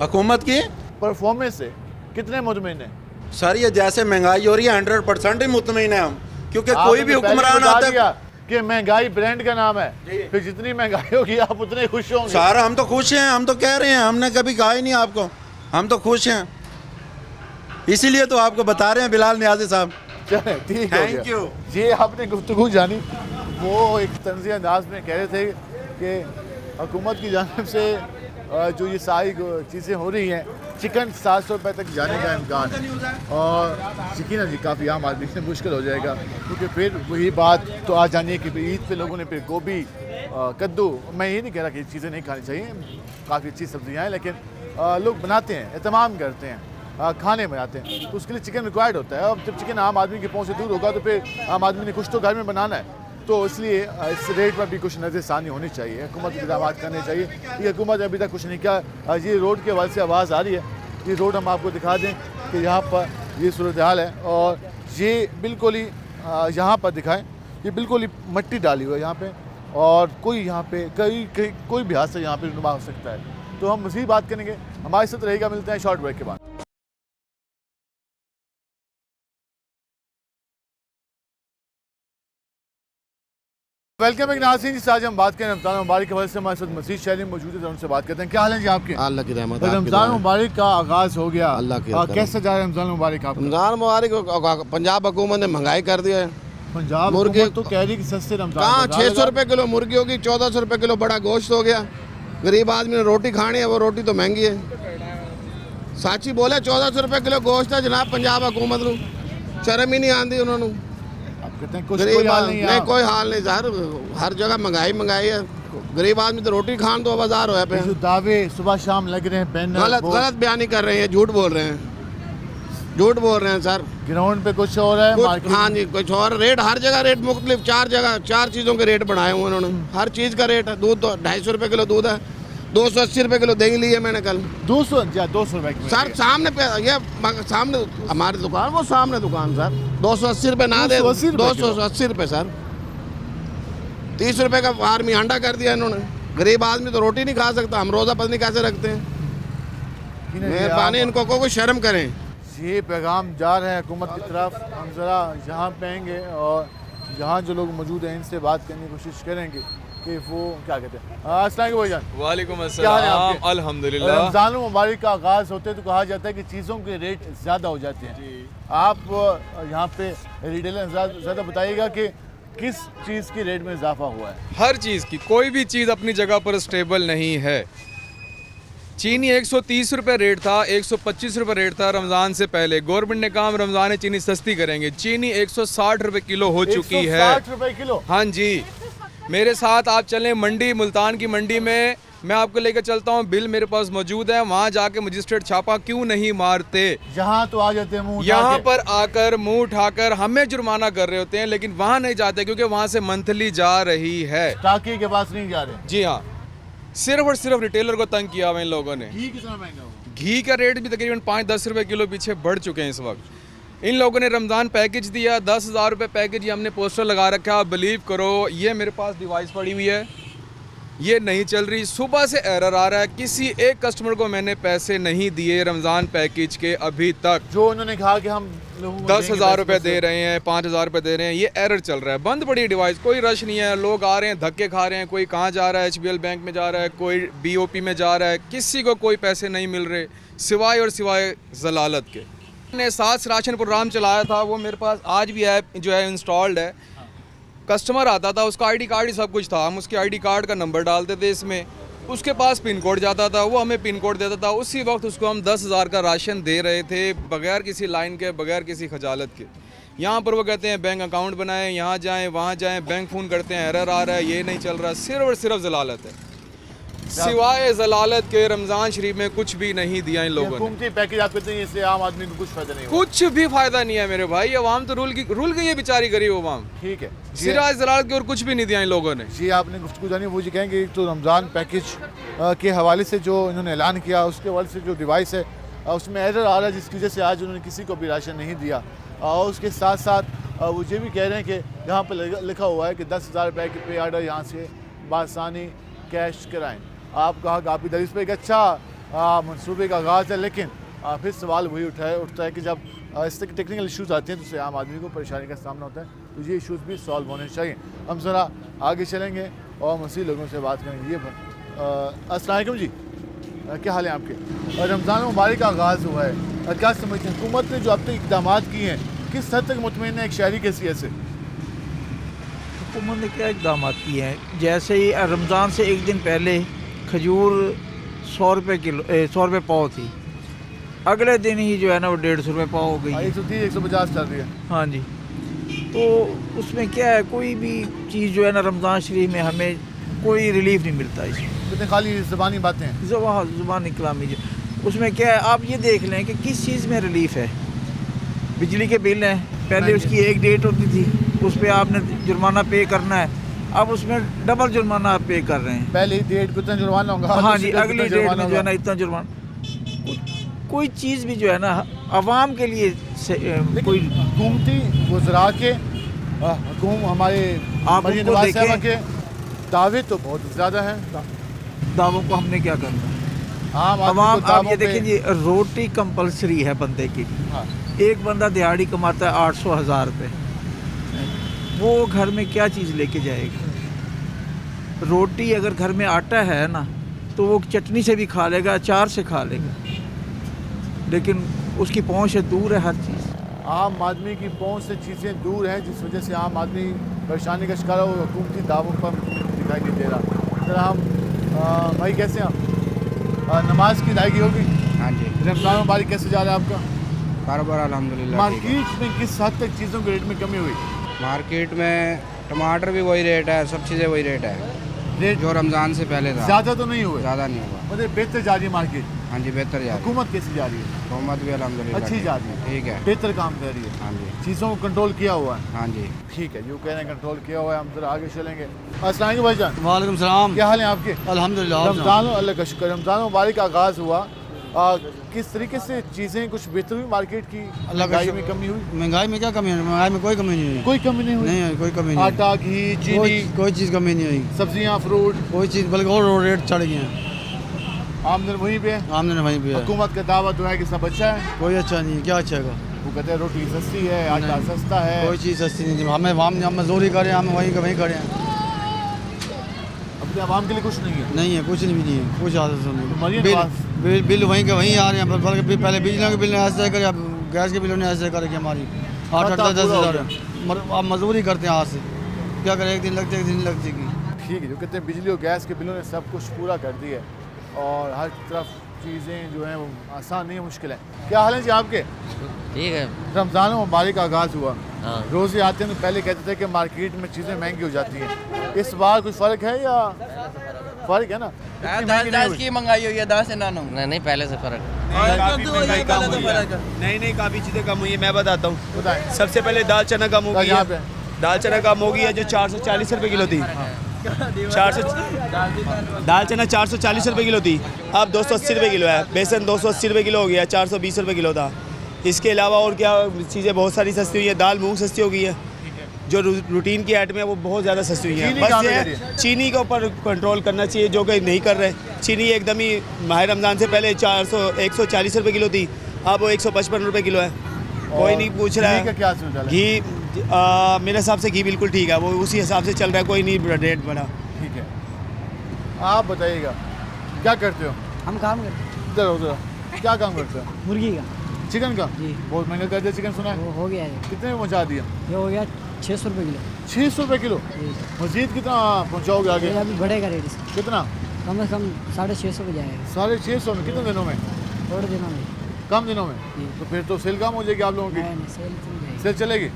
हुकूमत की परफॉर्मेंस से कितने मुतमिन हैं? सर ये जैसे महंगाई हो रही है 100% ही मुतमिन है हम, क्योंकि कोई भी हुक्मरान आता है कि महंगाई ब्रांड का नाम है, फिर जितनी महंगाई होगी आप उतने खुश होंगे। सर हम तो खुश हैं, हम तो कह रहे हैं, हमने कभी कहा ही नहीं आपको, हम तो खुश हैं, इसीलिए तो आपको बता रहे हैं बिलाल नियाजी साहब। चले ठीक है, थैंक यू। ये आपने गुफ्तगू जानी, वो एक तंज़ी अंदाज में कह रहे थे कि हुकूमत की जानिब से जो ये सारी चीज़ें हो रही हैं, चिकन 700 रुपये तक जाने का इम्कान है और यकीनन जी काफ़ी आम आदमी से मुश्किल हो जाएगा, क्योंकि फिर वही बात तो आ जानी है कि ईद पे लोगों ने फिर गोभी कद्दू, मैं ये नहीं कह रहा कि ये चीज़ें नहीं खानी चाहिए, काफ़ी अच्छी सब्जियाँ हैं, लेकिन लोग बनाते हैं, एहतमाम करते हैं, खाने बनाते हैं, तो उसके लिए चिकन रिक्वायर्ड होता है। अब जब चिकन आम आदमी के पहुँच से दूर होगा तो फिर आम आदमी ने कुछ तो घर में बनाना है, तो इसलिए इस रेट पर भी कुछ नज़रसानी होनी चाहिए, हुकूमत को इक़दाम करने चाहिए। ये हुकूमत अभी तक कुछ नहीं किया। ये रोड के हवाले से आवाज़ आ रही है, ये रोड हम आपको दिखा दें कि यहाँ पर ये सूरत हाल है, और ये बिल्कुल ही यहाँ पर दिखाएं, ये बिल्कुल ही मट्टी डाली हुई है यहाँ पे, और कोई यहाँ पे कोई भी हादसा यहाँ पे नुमा हो सकता है। तो हम मज़ीद बात करेंगे, हमारे साथ रहेगा, मिलते हैं शॉर्ट ब्रेक के बाद। वेलकम एक नाज़रीन जी, आज हम बात करें रमज़ान मुबारक के हवाले से। हमारे साथ मसीह शहरी मौजूद है, उनसे बात करते हैं। क्या हाल है जी आपके? अल्लाह की रहमत। रमज़ान मुबारक का आगाज़ हो गया, अल्लाह की कैसे जा रहा है रमज़ान मुबारक आपका? रमज़ान मुबारक पंजाब हुकूमत ने महंगाई कर दिया है। पंजाब मुर्गे तो कह रही कि सस्ते रमज़ान कहाँ 600 रुपये किलो मुर्गी होगी, 1400 रुपये किलो बड़ा गोश्त हो गया। गरीब आदमी ने रोटी खानी है, वो रोटी तो महंगी है। साची बोले 1400 रुपये किलो गोश्त है जनाब पंजाब हुकूमत को, शर्म ही नहीं आती उन्होंने। कोई हाल नहीं, कोई हाल नहीं सर, हर जगह महंगाई है। गरीब आदमी तो रोटी खान तो बाजार हो पे। दावे सुबह शाम लग रहे हैं, गलत बयानी कर रहे हैं, झूठ बोल रहे हैं सर। ग्राउंड पे कुछ हो रहा है, हाँ जी कुछ और। रेट हर जगह रेट मुख्तलिफ, 4 चीज़ों के रेट बढ़ाए हुए उन्होंने। हर चीज़ का रेट है। दूध तो 250 रुपये किलो दूध है, 280 रुपये किलो दही ली है मैंने कल। 200 रुपये सर, सामने ये सामने हमारी दुकान, वो सामने दुकान सर। 280 रुपये ना दे, 280 रुपये सर। 30 रुपये का आर्मी अंडा कर दिया इन्होंने। गरीब आदमी तो रोटी नहीं खा सकता, हम रोज़ा पत्नी कैसे रखते हैं। मेहरबानी इनको कोई शर्म करें। ये पैगाम जा रहे हैं हुकूमत की तरफ। हम ज़रा यहाँ पे आएंगे और यहाँ जो लोग मौजूद हैं इनसे बात करने की कोशिश करेंगे कि वो क्या कहते हैं। अस्सलाम वालेकुम। वालेकुम अस्सलाम। अल्हम्दुलिल्लाह। रमज़ान मुबारक का आगाज़ होते तो कहा जाता है कि चीज़ों के रेट ज़्यादा हो जाते हैं। आप यहाँ पे रिटेलर ज़्यादा बताइएगा कि किस चीज़ की रेट में इजाफा हुआ है? हर चीज़ की, कोई भी चीज़ अपनी जगह पर स्टेबल नहीं है। चीनी 130 रुपये रेट था, 125 रुपये रेट था रमज़ान से पहले। गवर्नमेंट ने कहा हम रमज़ान में चीनी सस्ती करेंगे। चीनी 160 रुपये किलो हो चुकी है। 160 रुपये किलो? हाँ जी। मेरे साथ आप चलें मंडी, मुल्तान की मंडी में, मैं आपको लेकर चलता हूँ। बिल मेरे पास मौजूद है, वहाँ जाके मजिस्ट्रेट छापा क्यों नहीं मारते? यहाँ तो आ जाते हैं, यहाँ पर आकर मुंह उठाकर हमें जुर्माना कर रहे होते हैं, लेकिन वहाँ नहीं जाते क्योंकि वहाँ से मंथली जा रही है, टाकी के पास नहीं जा रहे। जी हाँ, सिर्फ और सिर्फ रिटेलर को तंग किया हुआ इन लोगों ने। घी कितना महंगा हुआ? घी का रेट भी तकरीबन 5-10 रुपये किलो पीछे बढ़ चुके हैं इस वक्त। इन लोगों ने रमज़ान पैकेज दिया, 10,000 रुपये पैकेज, ये हमने पोस्टर लगा रखा है। आप बिलीव करो, ये मेरे पास डिवाइस पड़ी हुई है, ये नहीं चल रही। सुबह से एरर आ रहा है। किसी एक कस्टमर को मैंने पैसे नहीं दिए रमज़ान पैकेज के अभी तक। जो उन्होंने कहा कि हम 10,000 रुपये दे रहे हैं, 5,000 रुपये दे रहे हैं, ये एरर चल रहा है। बंद पड़ी डिवाइस, कोई रश नहीं है। लोग आ रहे हैं, धक्के खा रहे हैं। कोई कहाँ जा रहा है, HBL बैंक में जा रहा है, कोई BOP में जा रहा है। किसी को कोई पैसे नहीं मिल रहे सिवाय और सिवाय जलालत के। मैंने 7 राशन प्रोग्राम चलाया था, वो मेरे पास आज भी ऐप जो है इंस्टॉल्ड है। कस्टमर आता था, उसका ID कार्ड ही सब कुछ था, हम उसके ID कार्ड का नंबर डालते थे इसमें, उसके पास पिन कोड जाता था, वो हमें पिन कोड देता था। उसी वक्त उसको हम 10,000 का राशन दे रहे थे, बगैर किसी लाइन के, बगैर किसी खजालत के। यहाँ पर वो कहते हैं बैंक अकाउंट बनाएं, यहाँ जाएं, वहाँ जाएं, बैंक फ़ोन करते हैं, एरर आ रहा है, ये नहीं चल रहा। सिर्फ और सिर्फ जलालत है, सिवाय जलालत के रमज़ान शरीफ में कुछ भी नहीं दिया इन लोगों ने। पैकेज आप कहते हैं इससे आम आदमी को कुछ फायदा नहीं, कुछ भी फायदा नहीं है मेरे भाई। अवाम तो रुल गई है बेचारी, गरीब अवाम। ठीक है, सिवाय जलालत के और कुछ भी नहीं दिया इन लोगों ने। जी आपने गुफ्तगू जानी, वो जी कहेंगे तो रमज़ान पैकेज के हवाले से जो इन्होंने ऐलान किया, उसके हवाले से जो डिवाइस है उसमें एरर आ रहा है, जिसकी वजह से आज उन्होंने किसी को भी राशन नहीं दिया। और उसके साथ साथ वो ये भी कह रहे हैं कि यहाँ पर लिखा हुआ है कि 10,000 रुपये के पे आर्डर यहाँ से बासानी कैश कराएं। आप कहा कि आपकी दरिस पे एक अच्छा मनसूबे का आगाज़ है, लेकिन फिर सवाल वही उठता है कि जब इस तरह के टेक्निकल इशूज़ आते हैं तो उससे आम आदमी को परेशानी का सामना होता है। तो ये इशूज़ भी सॉल्व होने चाहिए। हम ज़रा आगे चलेंगे और मज़ीद लोगों से बात करेंगे। ये अस्सलाम वालेकुम जी, क्या हाल है आपके? रमज़ान मुबारक का आगाज़ हुआ है, क्या समझते हैं हुकूमत ने जो अब तक इक़दाम किए हैं, किस हद तक मुतमईन है एक शहरी की हैसियत से? हुकूमत ने क्या इक़दाम किए हैं? जैसे ही रमज़ान से एक दिन पहले खजूर 100 रुपये किलो, 100 रुपये पाव थी, अगले दिन ही जो है ना वो 150 रुपये पाव हो गई। 130-150 चल रही है। हाँ जी, तो उसमें क्या है, कोई भी चीज़ जो है ना रमज़ान शरीफ में हमें कोई रिलीफ नहीं मिलता इसमें। कितने खाली ज़बानी बातें हैं। ज़ुबानी कलामी उसमें क्या है, आप ये देख लें कि किस चीज़ में रिलीफ है। बिजली के बिल हैं, पहले उसकी एक डेट होती थी, उस पर आपने जुर्माना पे करना है, अब उसमें डबल जुर्माना आप पे कर रहे हैं। पहले डेट को इतना जुर्माना होगा, हाँ जी, अगली डेट में जो है ना इतना जुर्माना। कोई चीज़ भी जो है ना आवाम के लिए कोई हुकूमती गुजरा के हमारे के दावे तो बहुत ज़्यादा हैं। दावों को हमने क्या करना, आवाम आप ये देखें जी, रोटी कंपलसरी है बंदे के लिए। हाँ। एक बंदा दिहाड़ी कमाता है 800,000 रुपये, वो घर में क्या चीज़ लेके जाएगा। रोटी अगर घर में आटा है ना तो वो चटनी से भी खा लेगा, अचार से खा लेगा, लेकिन उसकी पहुंच से दूर है हर चीज़। आम आदमी की पहुंच से चीज़ें दूर हैं, जिस वजह से आम आदमी परेशानी का शिकार है। हुकूमती दावों पर दिखाई नहीं दे रहा। सर हम भाई कैसे हैं, नमाज की अदायगी होगी? हाँ जी। रमज़ान मुबारक कैसे जा रहा है आपका कारोबार? अल्हम्दुलिल्लाह। मार्केट में किस हद तक चीज़ों के रेट में कमी हुई? मार्केट में टमाटर भी वही रेट है, सब चीज़ें वही रेट है, रेट जो रमज़ान से पहले था। ज़्यादा तो नहीं हुआ? ज़्यादा नहीं हुआ, मतलब बेहतर जा रही है मार्केट। हाँ जी, बेहतर जा रही है। हुकूमत कैसी जा रही है? हुकूमत भी अल्हम्दुलिल्लाह अच्छी जा रही है, ठीक है, बेहतर काम कर रही है। हाँ जी, चीज़ों को कंट्रोल किया हुआ है। हाँ जी, ठीक है, जो कह रहे हैं कंट्रोल किया हुआ है, हम जरा आगे चलेंगे। अस्सलाम वालेकुम भाईजान। वालेकुम सलाम। क्या हाल है आपके? अल्हम्दुलिल्लाह। रमज़ान अल्लाह का शुक्र, रमज़ान मुबारक का आगाज़ हुआ, किस तरीके से चीज़ें कुछ बेहतर हुई मार्केट की? महंगाई में कमी हुई? महंगाई में क्या कमी है? महंगाई में कोई कमी नहीं हुई। कोई कमी नहीं हुई? नहीं, कोई कमी नहीं। आटा, घी, चीनी, कोई चीज़ कमी नहीं हुई। सब्जियाँ, फ्रूट, कोई चीज़, बल्कि और रेट चढ़ गए हैं। आमदन वहीं पे है? आमदन वहीं पे है। हुकूमत का दावा तो है कि सब अच्छा है। कोई अच्छा नहीं है। क्या अच्छा है? वो कहते हैं रोटी सस्ती है, आटा सस्ता है। कोई चीज़ सस्ती नहीं। हम मजदूरी करें, हम वहीं करें, अपने आवाम के लिए कुछ नहीं है। नहीं है, कुछ नहीं है, कुछ आदत नहीं। बिल बिल वहीं के वहीं आ रहे हैं, बल्कि पहले बिजली के बिल ने ऐसे करे, अब गैस के बिल ने ऐसे करे कि हमारी 8-10 हज़ार आप मजदूरी करते हैं हाथ से। क्या करें, एक दिन लगते एक दिन लगती। ठीक है, जो कहते हैं बिजली और गैस के बिलों ने सब कुछ पूरा कर दिया है और हर तरफ चीज़ें जो हैं वो आसान नहीं है, मुश्किल है। क्या हाल है जी आपके? ठीक है। रमज़ान मुबारक का आगाज़ हुआ, हाँ। रोज़े आते हैं तो पहले कहते थे कि मार्केट में चीज़ें महंगी हो जाती हैं, इस बार कुछ फ़र्क है या फ़र्क है ना? 10 की महंगाई हुई है, 10 से ना। नहीं, पहले से फ़र्क नहीं, काफ़ी चीज़ें कम हुई है। मैं बताता हूँ, सबसे पहले दाल चना कम हो गई है। दाल चना कम हो गई है, जो 440 रुपये किलो थी। दाल चना 440 रुपये किलो थी, अब 280 रुपये किलो है। बेसन 280 रुपये किलो हो गया, 420 रुपये किलो था। इसके अलावा और क्या चीज़ें बहुत सारी सस्ती हुई है। दाल मूंग सस्ती हो गई है, जो रूटीन की आइटम है वो बहुत ज़्यादा सस्ती हुई है। बस ये है चीनी के ऊपर कंट्रोल करना चाहिए, जो कि नहीं कर रहे। चीनी एकदम ही माह रमज़ान से पहले 140 रुपये किलो थी, अब वो 155 रुपये किलो है। कोई नहीं पूछ रहा है। घी मेरे हिसाब से घी बिल्कुल ठीक है, वो उसी हिसाब से चल रहा है, कोई नहीं रेट बढ़ा। ठीक है, आप बताइएगा क्या करते हो? हम काम करते हैं। इधर उधर क्या काम करते हो? मुर्गी का। चिकन का? जी। बहुत महंगा कर दिया चिकन, सुना है? हो गया है। कितने में पहुँचा दिया? ये हो गया 600 रुपये किलो। 600 रुपये किलो? मजीद कितना पहुँचाओगे आगे? अभी बढ़ेगा रेट इसका। कितना? कम से कम 650 पे जाएगा। 650 में? कितने दिनों में? थोड़े दिनों में। कम दिनों में? तो फिर तो सेल कम हो जाएगी आप लोगों की। सेल चलेगी?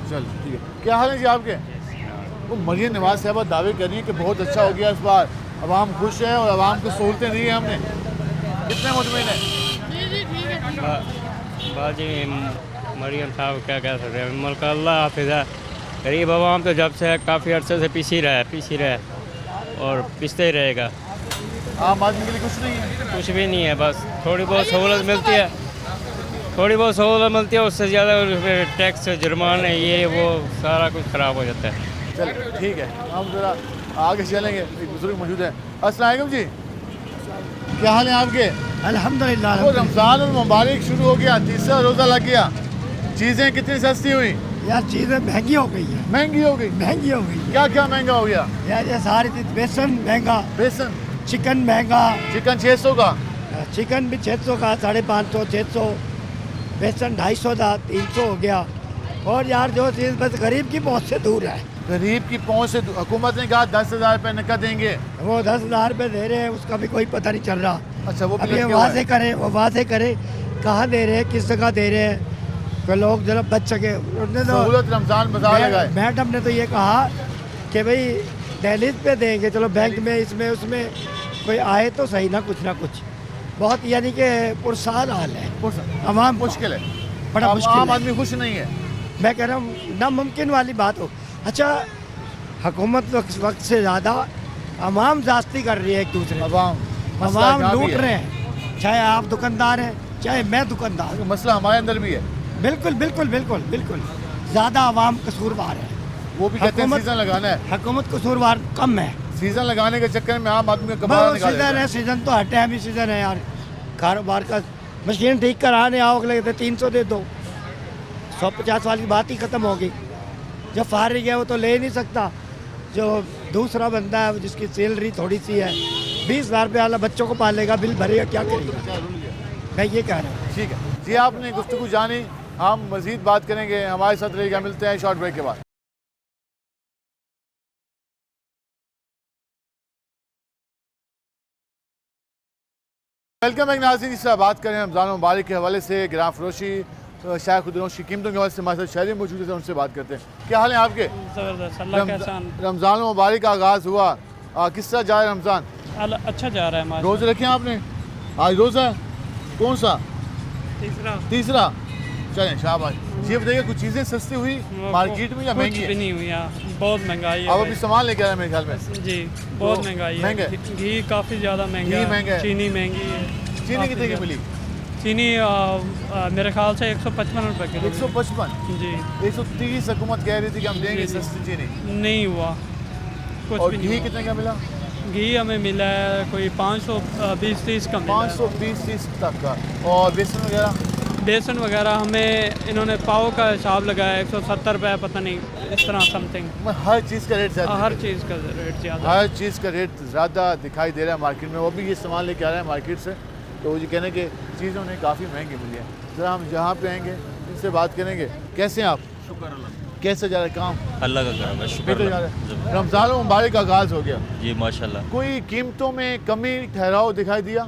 चल ठीक है। क्या हाल है जी आपके? वो मरियम नवाज साहबा दावे कर रही है कि बहुत अच्छा हो गया इस बार, अवाम खुश है और अवाम को सहूलतें दी हैं हमने। कितने मुतमिन है? बाजी मरियम साहब क्या कह सकते हैं, मुल्क अल्लाह हाफिज़ा। गरीब अवाम तो जब से काफ़ी अर्से से पीछे रहा और पिसते ही रहेगा। आम आदमी के लिए कुछ नहीं है? कुछ भी नहीं है, बस थोड़ी बहुत सहूलत मिलती है, उससे ज़्यादा टैक्स, जुर्माने, ये वो सारा कुछ ख़राब हो जाता है। चल ठीक है, हम ज़रा आगे चलेंगे। एक बुजुर्ग मौजूद है। अस्सलाम वालेकुम जी, क्या हाल है आपके? अल्हम्दुलिल्लाह। वो रमज़ान मुबारक शुरू हो गया, तीसरा रोज़ा लग गया, चीज़ें कितनी सस्ती हुई? यार चीज़ें महंगी हो गई है। महंगी हो गई? क्या क्या महंगा हो गया? यार ये सारी चीज़, बेसन महंगा, बेसन, चिकन महंगा। चिकन 600 का? चिकन भी 600 का, 550, 600। बेसन 250 था, 300 हो गया। और यार जो चीज़ बस गरीब की पहुँच से दूर है। गरीब की पहुँच से हुकूमत ने कहा 10,000 रुपये नकद देंगे, वो 10,000 रुपये दे रहे हैं, उसका भी कोई पता नहीं चल रहा। अच्छा, वो अब ये वाजे करे कहाँ दे रहे हैं, किस जगह दे रहे हैं, तो लोग जरा बच सके। सहूलत रमज़ान बाजार लगाए। मैडम ने तो ये कहा कि भाई दहलीज पे देंगे, चलो बैंक में इसमें उसमें कोई आए तो सही ना कुछ बहुत यानी कि पुरसान हाल है, आवाम मुश्किल है, बड़ा मुश्किल आम है। आदमी खुश नहीं है। मैं कह रहा हूँ नामुमकिन वाली बात हो। अच्छा हुकूमत वक्त से ज़्यादा आवाम जास्ती कर रही है एक दूसरे, आवाम लूट रहे हैं, चाहे आप दुकानदार हैं चाहे मैं दुकानदार हूँ। मसला हमारे अंदर भी है। बिल्कुल बिल्कुल बिल्कुल बिल्कुल ज़्यादा आवाम कसूरवार है। वो भी कहते हैं सीजन लगाना है, हुकूमत कसूरवार कम है। सीजन लगाने के चक्कर में आम आदमी का कबाड़ा निकाल सीजन है, सीजन तो हर टाइम ही सीजन है यार। कारोबार का मशीन ठीक कराने आओ अगले कहते 300 दे दो, 150 वाली बात ही ख़त्म होगी। जो फारिग है वो तो ले नहीं सकता, जो दूसरा बंदा है जिसकी सैलरी थोड़ी सी है 20,000 रुपये वाला बच्चों को पालेगा, बिल भरेगा, क्या करेगा? मैं ये कह रहा हूँ। ठीक है जी, आपने गुफ्तगू जानी, हम मजीद बात करेंगे, हमारे साथ रहेगा। मिलते हैं शॉर्ट ब्रेक के बाद। वेलकम बैक नाज़रीन, जिससे बात करें रमज़ान मुबारक के हवाले से गिराम फरोशी शायद खुदरोशी कीमतों के हवाले से हमारे साथ शहरी मौजूद है, उनसे बात करते हैं। क्या हाल है आपके? ज़बरदस्त, अल्लाह का एहसान। रमज़ान मुबारक का आगाज़ हुआ, किस तरह जा रहा है रमज़ान? अच्छा जा रहा है। रोज़े रखे हैं आपने? आज रोज़ा है, कौन सा? तीसरा। चलें शाबाश। ये बताइए कुछ चीज़ें सस्ती हुई मार्केट में या महंगी? कुछ भी नहीं हुई, बहुत महंगाई है। अब अभी सामान लेके आए मेरे ख्याल में। जी बहुत महंगाई है। महंगा घी काफ़ी ज़्यादा महंगा है, चीनी महंगी है। चीनी कितने की मिली? चीनी मेरे ख्याल से 155 रुपये किलो। 155? जी। 130 हुकूमत कह रही थी कि हम देंगे सस्ती चीनी, नहीं हुआ कुछ। और घी कितने का मिला? घी हमें मिला है कोई 520-30 का, 520-30 तक का। और बेसन वगैरह? बेसन वगैरह हमें इन्होंने पाव का हिसाब लगाया 170 रुपये, पता नहीं इस तरह समथिंग। हर चीज़ का रेट ज़्यादा, हर चीज़ का रेट ज़्यादा, हर चीज़ का रेट ज़्यादा दिखाई दे रहा है मार्केट में। वो भी ये सामान लेके आ रहे हैं मार्केट से, तो ये कहने के चीज़ें उन्हें काफ़ी महंगी मिली है। ज़रा हम जहाँ पे आएंगे इनसे बात करेंगे। कैसे हैं आप? शुक्र अल्लाह। कैसे जा रहा है काम? अल्लाह का करम है, शुक्र जा रहा है। रमज़ान मुबारक का आगाज़ हो गया जी माशाल्लाह। कोई कीमतों में कमी ठहराव दिखाई दिया?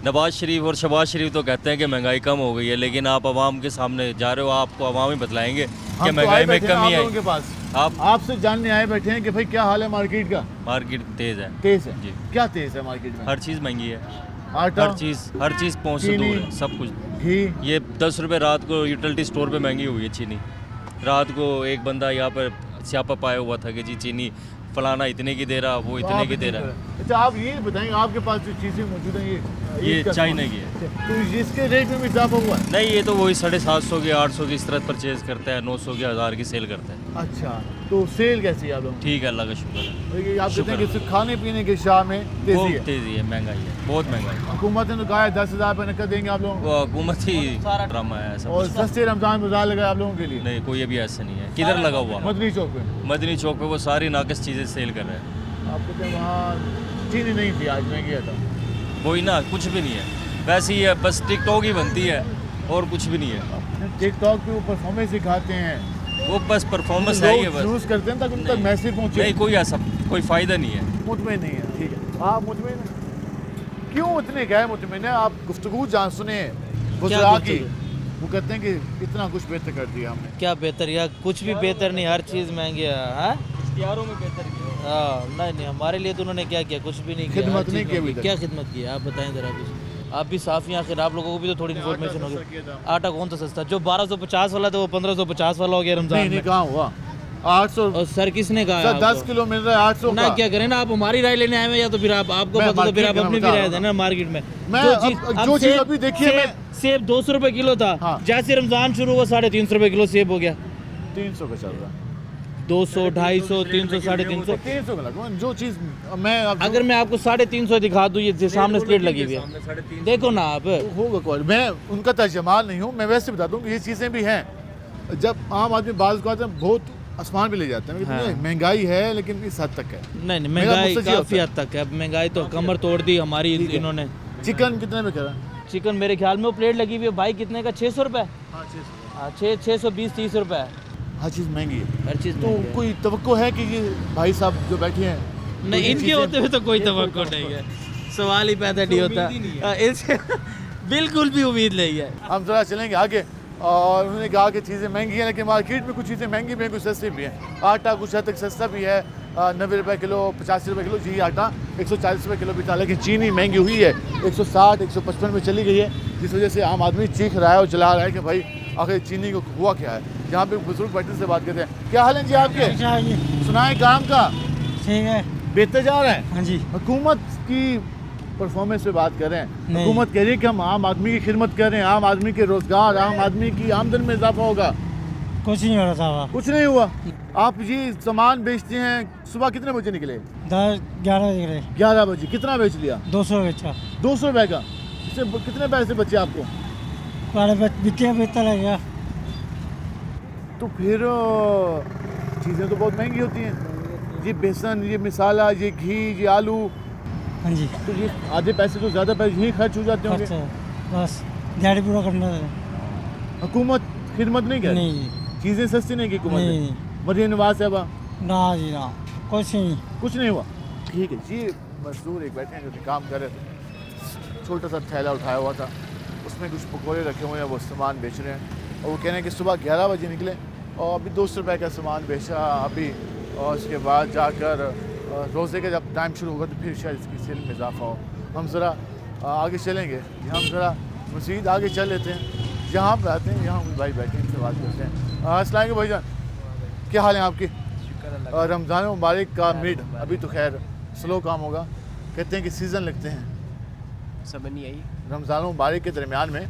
नवाज शरीफ और शहबाज शरीफ तो कहते हैं कि महंगाई कम हो गई है, लेकिन आप आवाम के सामने जा रहे हो, आपको आवाम ही बतलाएंगे कि महंगाई में कमी है। के पास आप आपसे जानने आए बैठे हैं कि भाई क्या हाल है मार्केट का? मार्केट तेज़ है। तेज़ है जी। क्या तेज़ है मार्केट में? हर चीज़ महंगी है, आटा, हर चीज़ पहुँच से दूर है, सब कुछ। घी ये 10 रुपये रात को यूटिलिटी स्टोर पे महंगी हुई है चीनी। रात को एक बंदा यहाँ पर स्यापा पाया हुआ था कि जी चीनी फलाना इतने की दे रहा, वो इतने की दे रहा है। अच्छा आप ये बताएंगे, आपके पास जो चीज़ें मौजूद हैं ये चाइना की है, तो इसके रेट में भी इजाफा हुआ? नहीं, ये तो वही 750 की 800 की इस तरह परचेज करता है, 900 की 1000 की सेल करता है। अच्छा, तो सेल कैसी है आप लोग? ठीक है, अल्लाह का शुक्र है। आप कहते हैं कि खाने पीने के शाह में तेजी है? तेजी है, महंगाई है, बहुत महंगाई है। हुकूमत ने तो कहा है 10,000 रुपये नकद देंगे आप लोगों को। हुकूमत ही ड्रामा है ऐसा। और सस्ते रमज़ान बाजार लगाए आप लोगों के लिए? नहीं, कोई अभी ऐसा नहीं है। किधर लगा हुआ? मदनी चौक पे। मदनी चौक पे वो सारी नाकिस चीज़ें सेल कर रहे हैं। आप कहते हैं वहाँ चीनी नहीं थी, आज मैं गया था। वही ना, कुछ भी नहीं है, वैसे ही है, बस टिकटॉक ही बनती है और कुछ भी नहीं है। टिकटॉक पे वो परफॉर्मेंस दिखाते हैं, वो बस परफॉर्मेंस है ये, बस यूज़ करते हैं ताकि उन तक मैसेज पहुँचे। नहीं, कोई ऐसा कोई फ़ायदा नहीं है। मुतमिन नहीं है, ठीक है। आप मुतमिन हैं? क्यों इतने गए मुतमिन है? आप गुफ्तगू जान सुने बुज़ुर्ग की, वो कहते हैं कि इतना कुछ बेहतर कर दिया हमने। क्या बेहतर? या कुछ भी बेहतर नहीं, हर चीज़ महंगी है। इख्तियारों में बेहतर किया। हाँ, नहीं हमारे लिए तो उन्होंने क्या किया? कुछ भी नहीं किया। खिदमत नहीं की। क्या खिदमत की? आप बताएं ज़रा कुछ। आप भी साफ़ हैं, आखिर आप लोगों को भी तो थोड़ी इन्फॉर्मेशन होगी। आटा कौन सा सस्ता? जो 1250 वाला था वो 1550 वाला हो गया रमज़ान में। कहाँ हुआ 800? और सर किसने कहा? 10 किलो मिल रहा है 800 ना। क्या करें ना, आप हमारी राय लेने आए हैं या तो फिर आपको पता तो फिर आप अपनी भी राय देना। मार्केट में जो चीज़ अभी देखिए, सेब 200 रुपये किलो था। जैसे रमज़ान शुरू हुआ 350 रुपये किलो सेब हो गया। 300 का चल रहा है, 200, 250, 300, 350, 300 का लगा। जो चीज़ मैं अगर मैं आपको 350 दिखा दूँ, ये सामने स्प्लिट लगी हुई है, देखो ना आप। होगा कौन? मैं उनका तर्जमान नहीं हूँ, मैं वैसे बता दूँ कि ये चीज़ें भी हैं। जब आम आदमी बाज़ को आते हैं बहुत आसमान पे ले जाते हैं। हाँ। महंगाई है लेकिन इस हद तक है। नहीं, महंगाई काफ़ी हद तक है। अब महंगाई तो कमर तोड़ दी हमारी इन्होंने। चिकन कितने में करा? चिकन मेरे ख्याल में वो प्लेट लगी हुई है भाई, कितने का? 600 रुपये। हाँ, 620-30 रुपये। हर चीज़ महंगी है, हर चीज़। तो कोई तवक्को है कि ये भाई साहब जो बैठे हैं? नहीं, इनके होते हुए तो कोई तवक्को नहीं है, सवाल ही पैदा नहीं होता इनसे। बिल्कुल भी उम्मीद नहीं है। हम ज़रा चलेंगे आगे। और उन्होंने कहा कि चीज़ें महंगी हैं, लेकिन मार्केट में कुछ चीज़ें महंगी भी हैं, कुछ सस्ती भी हैं। आटा कुछ हद तक सस्ता भी है, 90 रुपये किलो, 85 रुपये किलो। जी आटा 140 रुपये किलो भी था, लेकिन चीनी महंगी हुई है, 160 155 में चली गई है, जिस वजह से आम आदमी चीख रहा है और चला रहा है कि भाई आखिर चीनी को हुआ क्या है। यहाँ पे बुजुर्ग बैठने से बात करते हैं। क्या हाल है जी आपके? सुनाए काम का ठीक है, बेहतर जा रहा है। हाँ जी। हुकूमत की परफॉर्मेंस पे बात कर रहे हैं। हुकूमत कह रही है कि हम आम आदमी की खिदमत कर रहे हैं, आम आदमी के रोजगार, आम आदमी की आमदन में इजाफा होगा। कुछ नहीं हो रहा था, कुछ नहीं हुआ। आप जी सामान बेचते हैं, सुबह कितने बजे निकले? 11 बजे। 11 बजे। कितना बेच लिया? 200 बेचा। 200 रुपये का। इससे कितने पैसे बचे आपको? बिके बेहतर लगेगा। तो फिर चीज़ें तो बहुत महंगी होती हैं, ये बेसन, ये मिसाला, ये घी, ये आलू। हाँ जी। तो ये आधे पैसे तो ज़्यादा पैसे यही खर्च हो जाते होंगे। बस दिहाड़ी पूरा करना है। हुकूमत खिदमत नहीं कर रही? नहीं। चीज़ें सस्ती नहीं की हुकूमत ने? मरीम नवाज साहबा? ना जी ना, कुछ नहीं, कुछ नहीं हुआ। ठीक है जी। मजदूर एक बैठे हैं जो कि काम कर रहे थे, छोटा सा थैला उठाया हुआ था, उसमें कुछ पकौड़े रखे हुए हैं, वो सामान बेच रहे हैं। और वो कह रहे हैं कि सुबह 11 बजे निकले और अभी 200 रुपये का सामान बेचा अभी, और उसके बाद जाकर रोज़े का जब टाइम शुरू होगा तो फिर शायद इसकी सेल में इजाफा हो। हम ज़रा आगे चलेंगे, हम ज़रा मज़ीद आगे चल लेते हैं, यहाँ पर आते हैं, यहाँ भाई बैठे हैं, इनसे बात करते हैं। अस्सलाम वालेकुम भाईजान, क्या हाल है आपके? रमज़ान मुबारक का मिड, अभी तो खैर स्लो काम होगा, कहते हैं कि सीज़न लगते हैं, समझ नहीं आई। रमज़ान मुबारक के दरमियान में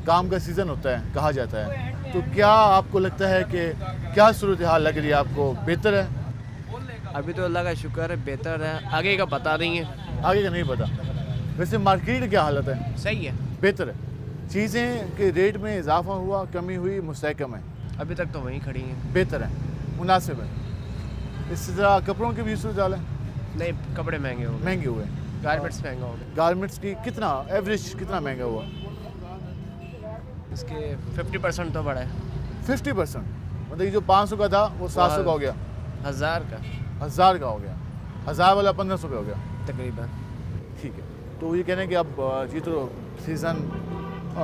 काम का सीज़न होता है, कहा जाता है। तो क्या आपको लगता है कि क्या सूरत हाल लग रही है आपको? बेहतर है? अभी तो अल्लाह का शुक्र है बेहतर है, आगे का पता नहीं है। आगे का नहीं पता। वैसे मार्केट क्या हालत है? सही है, बेहतर है। चीज़ें के रेट में इजाफा हुआ, कमी हुई, मुस्तहकम है? अभी तक तो वहीं खड़ी हैं। बेहतर है, मुनासिब है। इसी तरह कपड़ों के भी सूरत हाल है? नहीं, कपड़े महंगे हो गए। महंगे हुए। गारमेंट्स महंगा हो गया। गारमेंट्स की कितना एवरेज कितना महंगा हुआ? इसके 50% तो बढ़ा है। 50%? मतलब ये जो 500 का था वो 700 का हो गया? 1000 का। 1000 का हो गया। 1000 वाला 1500 पे हो गया तकरीबन। ठीक है। तो ये कह रहे हैं कि अब ये तो सीज़न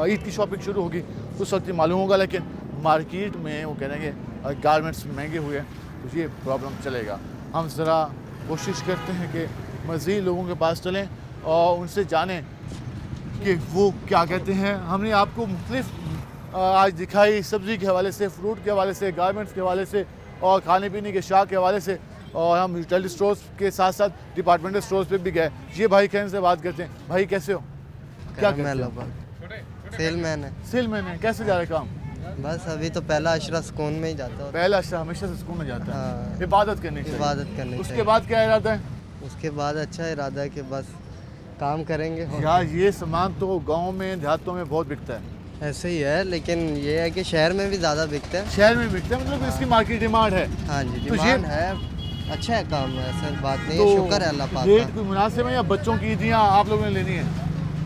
ईद की शॉपिंग शुरू होगी तो उस वक्त मालूम होगा, लेकिन मार्केट में वो कह रहे हैं कि गारमेंट्स महंगे हुए तो ये प्रॉब्लम चलेगा। हम ज़रा कोशिश करते हैं कि मज़ीद लोगों के पास चलें और उनसे जानें कि वो क्या कहते हैं। हमने आपको मुख्तलिफ आज दिखाई, सब्ज़ी के हवाले से, फ्रूट के हवाले से, गारमेंट्स के हवाले से और खाने पीने के शाह के हवाले से, और हम रिटेल स्टोर्स के साथ साथ डिपार्टमेंटल स्टोर्स पे भी गए। ये भाई कहने से बात करते हैं। भाई कैसे हो? क्या करते हो? सेलमैन है। सेलमैन है। कैसे जा रहा है काम? बस अभी तो पहला अशरा सुकून में ही जाता है। पहला अशरा हमेशा से सुकून में जाता है। हाँ। इबादत करनी चाहिए। इबादत करनी उसके चाहिए। बाद क्या इरादा है? उसके बाद अच्छा इरादा है कि बस काम करेंगे। यार ये सामान तो गाँव में देहातों में बहुत बिकता है। ऐसे ही है, लेकिन ये है कि शहर में भी ज़्यादा बिकता है। शहर में बिकता है, मतलब इसकी मार्केट डिमांड है। हाँ जी, तो डिमांड है, अच्छा है काम, ऐसा बात नहीं है, तो शुक्र है अल्लाह पाक रेट का। कोई मुनासिब है या बच्चों की ईदियाँ आप लोगों ने लेनी है?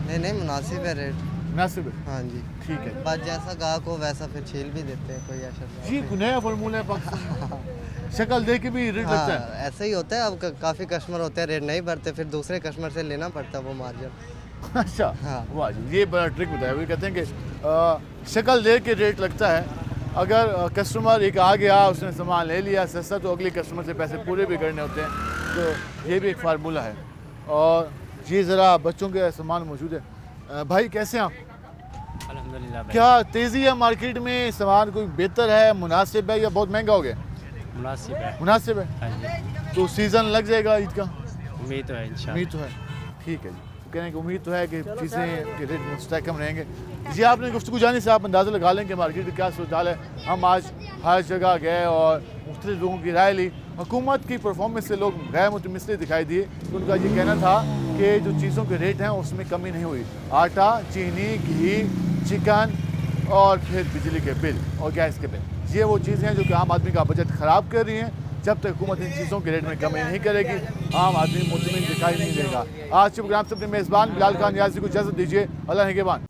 नहीं नहीं, मुनासिब है रेट। मुनासिब है? हाँ जी, ठीक है। बस जैसा गाहक हो वैसा फिर छील भी देते हैं, कोई ऐसा जी नया फार्मूला है पाकिस्तान। शक्ल देख के भी रेट लगता है। ऐसा ही होता है। अब काफ़ी कस्टमर होते हैं रेट नहीं भरते, फिर दूसरे कस्टमर से लेना पड़ता है वो मार्जिन। अच्छा, हाँ वाह जी, ये बड़ा ट्रिक बताया। वो कहते हैं कि शक्ल देख के रेट लगता है। अगर कस्टमर एक आ गया, उसने सामान ले लिया सस्ता, तो अगले कस्टमर से पैसे पूरे भी करने होते हैं। तो ये भी एक फार्मूला है। और ये ज़रा बच्चों के सामान मौजूद है। भाई कैसे हैं आप? अल्हम्दुलिल्लाह। क्या तेज़ी है मार्केट में? सामान कोई बेहतर है, मुनासिब है या बहुत महंगा हो गया? मुनासिब है। मुनासिब है। हाँ जी। तो सीज़न लग जाएगा ईद का? उम्मीद तो है इंशाल्लाह। उम्मीद तो है। ठीक है जी। कहने की उम्मीद तो है कि चीज़ें के रेट मुस्तहकम रहेंगे। जी आपने गुफ्तगू जाने से आप अंदाज़ा लगा लें कि मार्केट में क्या सूरत हाल है। हम आज हर जगह गए और मुख्तलिफ लोगों की राय ली। हुकूमत की परफॉर्मेंस से लोग गैर मुतमस्सिल दिखाई दिए। तो उनका ये कहना था कि जो चीज़ों के रेट हैं उसमें कमी नहीं हुई। आटा, चीनी, घी, चिकन और फिर बिजली के बिल और गैस के बिल, ये वो चीज़ें हैं जो कि आम आदमी का बजट ख़राब कर रही हैं। जब तक हुकूमत इन चीज़ों के रेट में कमी नहीं करेगी, आम आदमी मुतमिन दिखाई नहीं देगा। आज के प्रोग्राम से अपने मेज़बान बिलाल खान नियाज़ी को इजाज़त दीजिए। अल्लाह निगहबान।